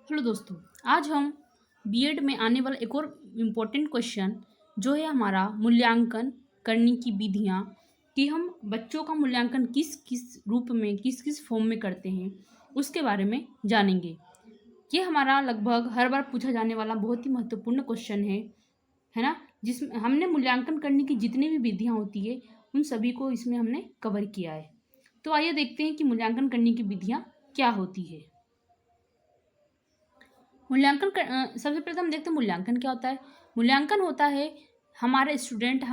Hello दोस्तों। आज हम बीएड में आने वाला एक और इम्पोर्टेंट क्वेश्चन जो है हमारा मूल्यांकन करने की विधियाँ, कि हम बच्चों का मूल्यांकन किस किस रूप में किस किस फॉर्म में करते हैं उसके बारे में जानेंगे। ये हमारा लगभग हर बार पूछा जाने वाला बहुत ही महत्वपूर्ण क्वेश्चन है ना, जिसमें हमने मूल्यांकन करने की जितनी भी विधियाँ होती है उन सभी को इसमें हमने कवर किया है। तो आइए देखते हैं कि मूल्यांकन करने की विधियाँ क्या होती है। सबसे पहले तो हम देखते हैं मूल्यांकन क्या होता है। मूल्यांकन होता है हमारे स्टूडेंट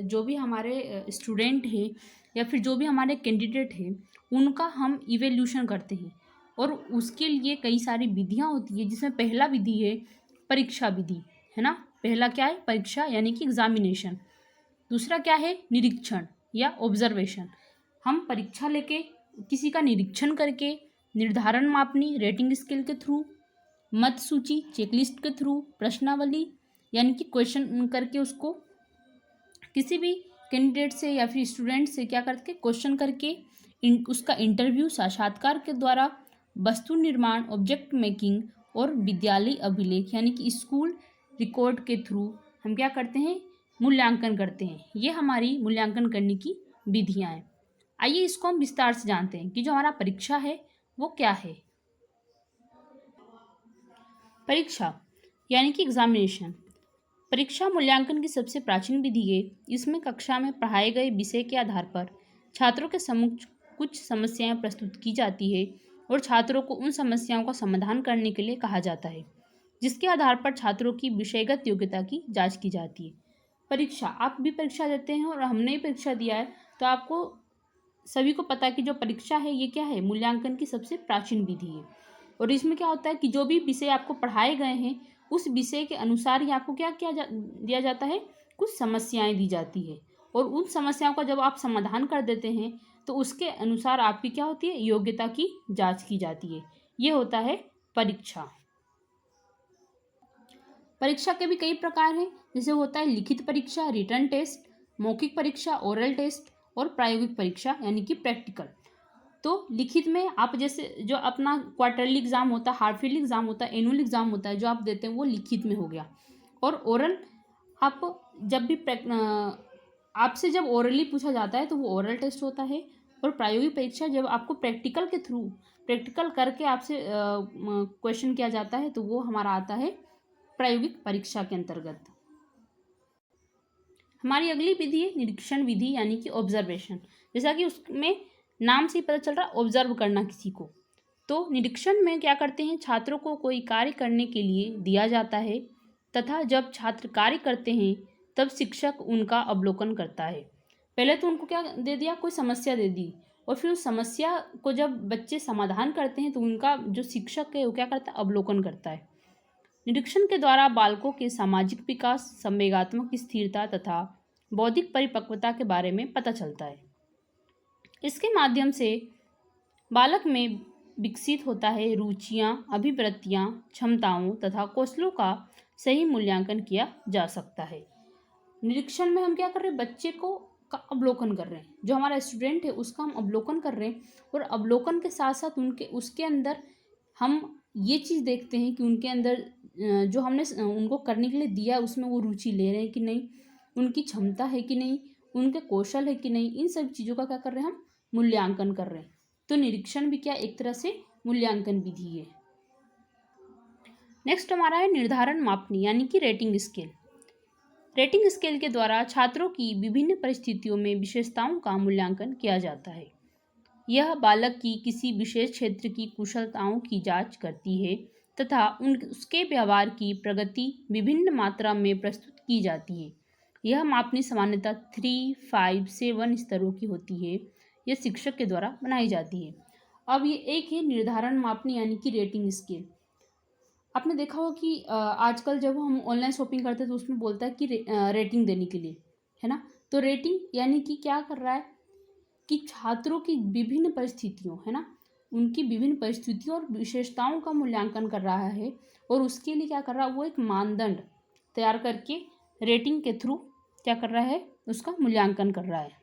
जो भी हमारे स्टूडेंट हैं या फिर जो भी हमारे कैंडिडेट हैं उनका हम इवेल्यूशन करते हैं, और उसके लिए कई सारी विधियां होती है, जिसमें पहला विधि है परीक्षा विधि, है ना। पहला क्या है? परीक्षा यानी कि एग्जामिनेशन। दूसरा क्या है? निरीक्षण या ऑब्जर्वेशन। हम परीक्षा लेके किसी का निरीक्षण करके निर्धारण मापनी रेटिंग स्केल के थ्रू, मत सूची चेकलिस्ट के थ्रू, प्रश्नावली यानी कि क्वेश्चन करके उसको किसी भी कैंडिडेट से या फिर स्टूडेंट से क्या करके क्वेश्चन करके उसका इंटरव्यू साक्षात्कार के द्वारा, वस्तु निर्माण ऑब्जेक्ट मेकिंग और विद्यालय अभिलेख यानी कि स्कूल रिकॉर्ड के थ्रू हम क्या करते हैं? मूल्यांकन करते हैं। ये हमारी मूल्यांकन करने की विधियाँ हैं। आइए इसको हम विस्तार से जानते हैं कि जो हमारा परीक्षा है वो क्या है। परीक्षा यानी कि एग्जामिनेशन परीक्षा मूल्यांकन की सबसे प्राचीन विधि है। इसमें कक्षा में पढ़ाए गए विषय के आधार पर छात्रों के समक्ष कुछ समस्याएं प्रस्तुत की जाती है और छात्रों को उन समस्याओं का समाधान करने के लिए कहा जाता है, जिसके आधार पर छात्रों की विषयगत योग्यता की जांच की जाती है। परीक्षा, आप भी परीक्षा देते हैं और हमने भी परीक्षा दिया है, तो आपको सभी को पता है कि जो परीक्षा है ये क्या है? मूल्यांकन की सबसे प्राचीन विधि है। और इसमें क्या होता है कि जो भी विषय आपको पढ़ाए गए हैं उस विषय के अनुसार ही आपको दिया जाता है, कुछ समस्याएं दी जाती है, और उन समस्याओं का जब आप समाधान कर देते हैं तो उसके अनुसार आपकी क्या होती है? योग्यता की जांच की जाती है। ये होता है परीक्षा। परीक्षा के भी कई प्रकार हैं, जैसे होता है लिखित परीक्षा, रिटन टेस्ट, मौखिक परीक्षा, ओरल टेस्ट, और प्रायोगिक परीक्षा यानी कि प्रैक्टिकल। तो लिखित में आप जैसे जो अपना क्वार्टरली एग्जाम होता है, हाफ ईयरली एग्जाम होता है, एनुअल एग्जाम होता है, जो आप देते हैं वो लिखित में हो गया। और ओरल, आप जब भी आपसे जब ओरली पूछा जाता है तो वो ओरल टेस्ट होता है। और प्रायोगिक परीक्षा जब आपको प्रैक्टिकल के थ्रू प्रैक्टिकल करके आपसे क्वेश्चन किया जाता है तो वो हमारा आता है प्रायोगिक परीक्षा के अंतर्गत। हमारी अगली विधि है निरीक्षण विधि यानी कि ऑब्जर्वेशन। जैसा कि उसमें नाम से ही पता चल रहा है, ऑब्जर्व करना किसी को। तो निरीक्षण में क्या करते हैं? छात्रों को कोई कार्य करने के लिए दिया जाता है तथा जब छात्र कार्य करते हैं तब शिक्षक उनका अवलोकन करता है। पहले तो उनको क्या दे दिया? कोई समस्या दे दी, और फिर उस समस्या को जब बच्चे समाधान करते हैं तो उनका जो शिक्षक है वो क्या करता है? अवलोकन करता है। निरीक्षण के द्वारा बालकों के सामाजिक विकास, संवेगात्मक स्थिरता तथा बौद्धिक परिपक्वता के बारे में पता चलता है। इसके माध्यम से बालक में विकसित होता है रुचियाँ, अभिवृत्तियाँ, क्षमताओं तथा कौशलों का सही मूल्यांकन किया जा सकता है। निरीक्षण में हम क्या कर रहे हैं? बच्चे को का अवलोकन कर रहे हैं, जो हमारा स्टूडेंट है उसका हम अवलोकन कर रहे हैं, और अवलोकन के साथ साथ उसके अंदर हम ये चीज़ देखते हैं कि उनके अंदर जो हमने उनको करने के लिए दिया है उसमें वो रुचि ले रहे हैं कि नहीं, उनकी क्षमता है कि नहीं, उनके कौशल है कि नहीं। इन सब चीज़ों का क्या कर रहे हैं? हम मूल्यांकन कर रहे हैं। तो निरीक्षण भी क्या एक तरह से मूल्यांकन विधि है। नेक्स्ट हमारा है निर्धारण मापनी यानी कि रेटिंग स्केल। रेटिंग स्केल के द्वारा छात्रों की विभिन्न परिस्थितियों में विशेषताओं का मूल्यांकन किया जाता है। यह बालक की किसी विशेष क्षेत्र की कुशलताओं की जांच करती है तथा उसके व्यवहार की प्रगति विभिन्न मात्रा में प्रस्तुत की जाती है। यह मापनी सामान्यतः 3, 5, 7 स्तरों की होती है। यह शिक्षक के द्वारा बनाई जाती है। अब ये एक है निर्धारण मापनी यानी कि रेटिंग स्केल। आपने देखा होगा कि आजकल जब हम ऑनलाइन शॉपिंग करते हैं तो उसमें बोलता है कि रेटिंग देने के लिए, है ना। तो रेटिंग यानी कि क्या कर रहा है कि छात्रों की विभिन्न परिस्थितियों, है ना, उनकी विभिन्न परिस्थितियों और विशेषताओं का मूल्यांकन कर रहा है, और उसके लिए क्या कर रहा है? वो एक मानदंड तैयार करके रेटिंग के थ्रू क्या कर रहा है? उसका मूल्यांकन कर रहा है।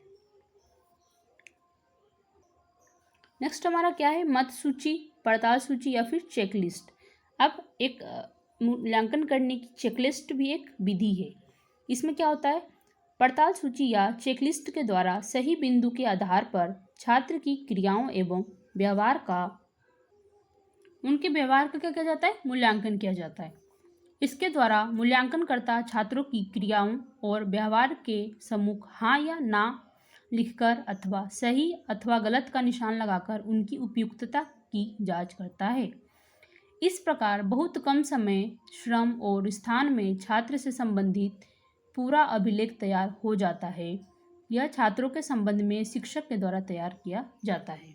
नेक्स्ट हमारा क्या है? मत सूची, पड़ताल सूची या फिर चेकलिस्ट। अब एक मूल्यांकन करने की चेकलिस्ट भी एक विधि है। इसमें क्या होता है, पड़ताल सूची या चेकलिस्ट के द्वारा सही बिंदु के आधार पर छात्र की क्रियाओं एवं व्यवहार का उनके व्यवहार का क्या किया जाता है, मूल्यांकन किया जाता है। इसके द्वारा मूल्यांकनकर्ता छात्रों की क्रियाओं और व्यवहार के सम्मुख हाँ या ना लिखकर अथवा सही अथवा गलत का निशान लगाकर उनकी उपयुक्तता की जांच करता है। इस प्रकार बहुत कम समय, श्रम और स्थान में छात्र से संबंधित पूरा अभिलेख तैयार हो जाता है। यह छात्रों के संबंध में शिक्षक के द्वारा तैयार किया जाता है।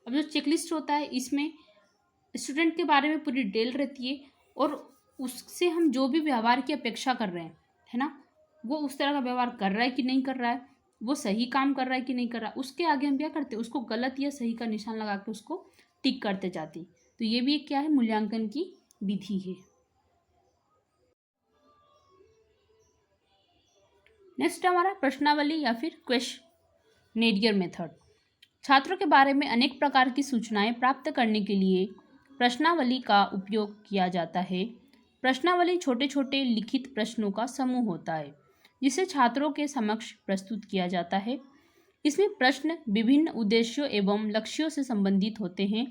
अब जो चेकलिस्ट होता है, इसमें स्टूडेंट के बारे में पूरी डिटेल रहती है और उससे हम जो भी व्यवहार की अपेक्षा कर रहे हैं, है ना, वो उस तरह का व्यवहार कर रहा है कि नहीं कर रहा है, वो सही काम कर रहा है कि नहीं कर रहा है, उसके आगे हम क्या करते हैं, उसको गलत या सही का निशान लगा के उसको टिक करते जाते हैं। तो ये भी एक क्या है, मूल्यांकन की विधि है। नेक्स्ट हमारा प्रश्नावली या फिर क्वेश्चनेरियर मेथड। छात्रों के बारे में अनेक प्रकार की सूचनाएं प्राप्त करने के लिए प्रश्नावली का उपयोग किया जाता है। प्रश्नावली छोटे छोटे लिखित प्रश्नों का समूह होता है जिसे छात्रों के समक्ष प्रस्तुत किया जाता है। इसमें प्रश्न विभिन्न उद्देश्यों एवं लक्ष्यों से संबंधित होते हैं।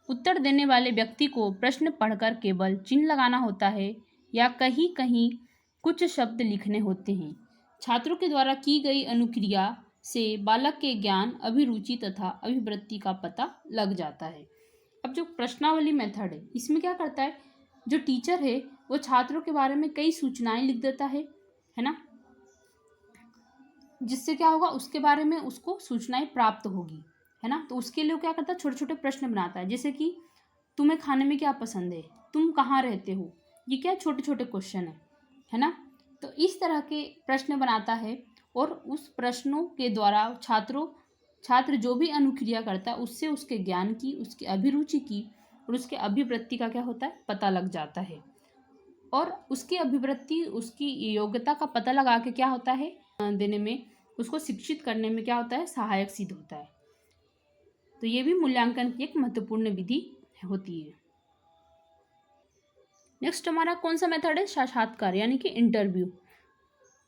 उत्तर देने वाले व्यक्ति को प्रश्न पढ़कर केवल चिन्ह लगाना होता है या कहीं कहीं कुछ शब्द लिखने होते हैं। छात्रों के द्वारा की गई अनुक्रिया से बालक के ज्ञान, अभिरुचि तथा अभिवृत्ति का पता लग जाता है। अब जो प्रश्नावली मेथड है, इसमें क्या करता है, जो टीचर है वो छात्रों के बारे में कई सूचनाएं लिख देता है ना, जिससे क्या होगा, उसके बारे में उसको सूचनाएं प्राप्त होगी, है ना। तो उसके लिए क्या करता है, छोटे छोटे प्रश्न बनाता है, जैसे कि तुम्हें खाने में क्या पसंद है, तुम कहाँ रहते हो, ये क्या छोटे छोटे क्वेश्चन है ना। तो इस तरह के प्रश्न बनाता है और उस प्रश्नों के द्वारा छात्र जो भी अनुक्रिया करता है उससे उसके ज्ञान की, उसकी अभिरुचि की और उसके अभिवृत्ति का क्या होता है, पता लग जाता है। और उसकी अभिवृत्ति, उसकी योग्यता का पता लगा के क्या होता है, देने में, उसको शिक्षित करने में क्या होता है, सहायक सिद्ध होता है। तो ये भी मूल्यांकन की एक महत्वपूर्ण विधि होती है। नेक्स्ट हमारा कौन सा मेथड है, साक्षात्कार यानी कि इंटरव्यू।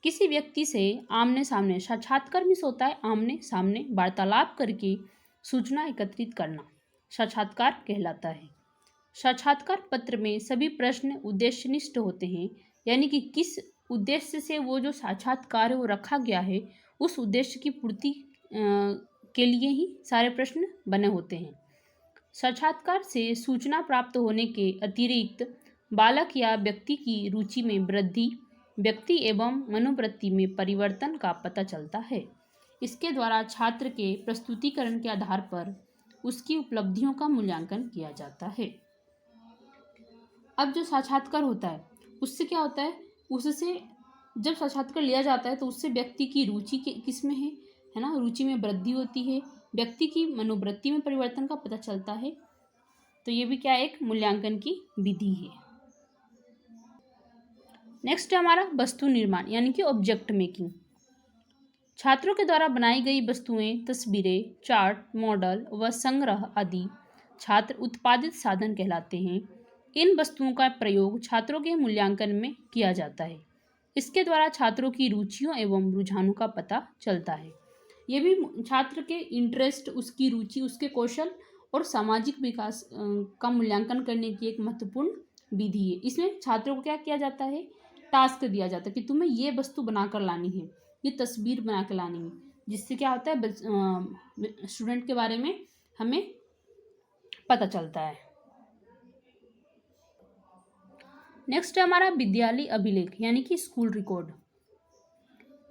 किसी व्यक्ति से आमने सामने, साक्षात्कार मीन्स होता है आमने सामने वार्तालाप करके सूचना एकत्रित करना, साक्षात्कार कहलाता है। साक्षात्कार पत्र में सभी प्रश्न उद्देश्यनिष्ठ होते हैं, यानी कि किस उद्देश्य से वो जो साक्षात्कार है वो रखा गया है, उस उद्देश्य की पूर्ति के लिए ही सारे प्रश्न बने होते हैं। साक्षात्कार से सूचना प्राप्त होने के अतिरिक्त बालक या व्यक्ति की रुचि में वृद्धि, व्यक्ति एवं मनोवृत्ति में परिवर्तन का पता चलता है। इसके द्वारा छात्र के प्रस्तुतिकरण के आधार पर उसकी उपलब्धियों का मूल्यांकन किया जाता है। अब जो साक्षात्कार होता है उससे क्या होता है, उससे जब साक्षात्कार लिया जाता है तो उससे व्यक्ति की रुचि किस में है ना, रुचि में वृद्धि होती है, व्यक्ति की मनोवृत्ति में परिवर्तन का पता चलता है। तो ये भी क्या एक मूल्यांकन की विधि है। नेक्स्ट है हमारा वस्तु निर्माण यानी कि ऑब्जेक्ट मेकिंग। छात्रों के द्वारा बनाई गई वस्तुएं, तस्वीरें, चार्ट, मॉडल व संग्रह आदि छात्र उत्पादित साधन कहलाते हैं। इन वस्तुओं का प्रयोग छात्रों के मूल्यांकन में किया जाता है। इसके द्वारा छात्रों की रुचियों एवं रुझानों का पता चलता है। ये भी छात्र के इंटरेस्ट, उसकी रुचि, उसके कौशल और सामाजिक विकास का मूल्यांकन करने की एक महत्वपूर्ण विधि है। इसमें छात्रों को क्या किया जाता है, टास्क दिया जाता है कि तुम्हें ये वस्तु बनाकर लानी है, ये तस्वीर बना कर लानी है, जिससे क्या होता है, स्टूडेंट के बारे में हमें पता चलता है। नेक्स्ट है हमारा विद्यालय अभिलेख यानी कि स्कूल रिकॉर्ड।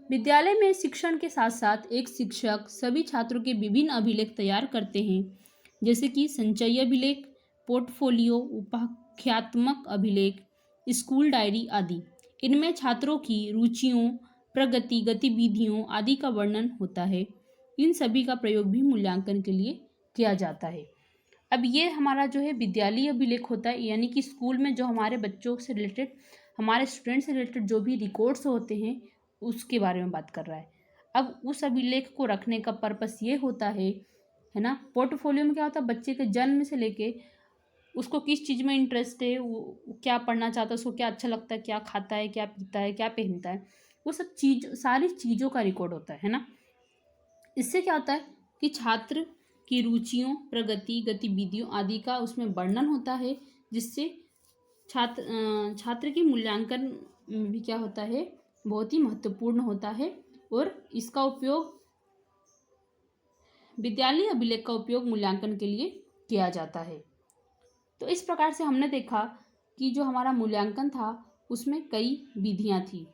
विद्यालय में शिक्षण के साथ साथ एक शिक्षक सभी छात्रों के विभिन्न अभिलेख तैयार करते हैं, जैसे कि संचयी अभिलेख, पोर्टफोलियो, उपाख्यात्मक अभिलेख, स्कूल डायरी आदि। इनमें छात्रों की रुचियों, प्रगति, गतिविधियों आदि का वर्णन होता है। इन सभी का प्रयोग भी मूल्यांकन के लिए किया जाता है। अब ये हमारा जो है विद्यालय अभिलेख होता है, यानी कि स्कूल में जो हमारे बच्चों से रिलेटेड, हमारे स्टूडेंट से रिलेटेड जो भी रिकॉर्ड्स होते हैं उसके बारे में बात कर रहा है। अब उस अभिलेख को रखने का पर्पस ये होता है ना। पोर्टफोलियो में क्या होता है, बच्चे के जन्म से लेके उसको किस चीज़ में इंटरेस्ट है, वो क्या पढ़ना चाहता है, उसको क्या अच्छा लगता है, क्या खाता है, क्या पीता है, क्या पहनता है, वो सब चीज़, सारी चीज़ों का रिकॉर्ड होता है ना। इससे क्या होता है कि छात्र की रुचियों, प्रगति, गतिविधियों आदि का उसमें वर्णन होता है, जिससे छात्र की मूल्यांकन भी क्या होता है, बहुत ही महत्वपूर्ण होता है। और इसका उपयोग, विद्यालय अभिलेख का उपयोग मूल्यांकन के लिए किया जाता है। तो इस प्रकार से हमने देखा कि जो हमारा मूल्यांकन था उसमें कई विधियां थी,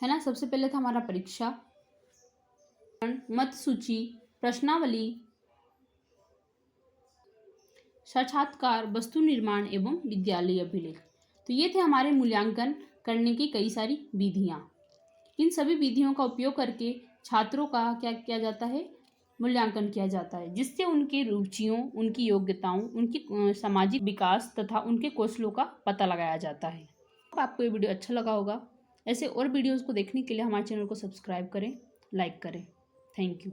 है ना। सबसे पहले था हमारा परीक्षा, मत सूची, प्रश्नावली, साक्षात्कार, वस्तु निर्माण एवं विद्यालय अभिलेख। तो ये थे हमारे मूल्यांकन करने की कई सारी विधियां। इन सभी विधियों का उपयोग करके छात्रों का क्या किया जाता है, मूल्यांकन किया जाता है, जिससे उनकी रुचियों, उनकी योग्यताओं, उनकी सामाजिक विकास तथा उनके कौशलों का पता लगाया जाता है। आपको ये वीडियो अच्छा लगा होगा। ऐसे और वीडियोज़ को देखने के लिए हमारे चैनल को सब्सक्राइब करें, लाइक करें। Thank you.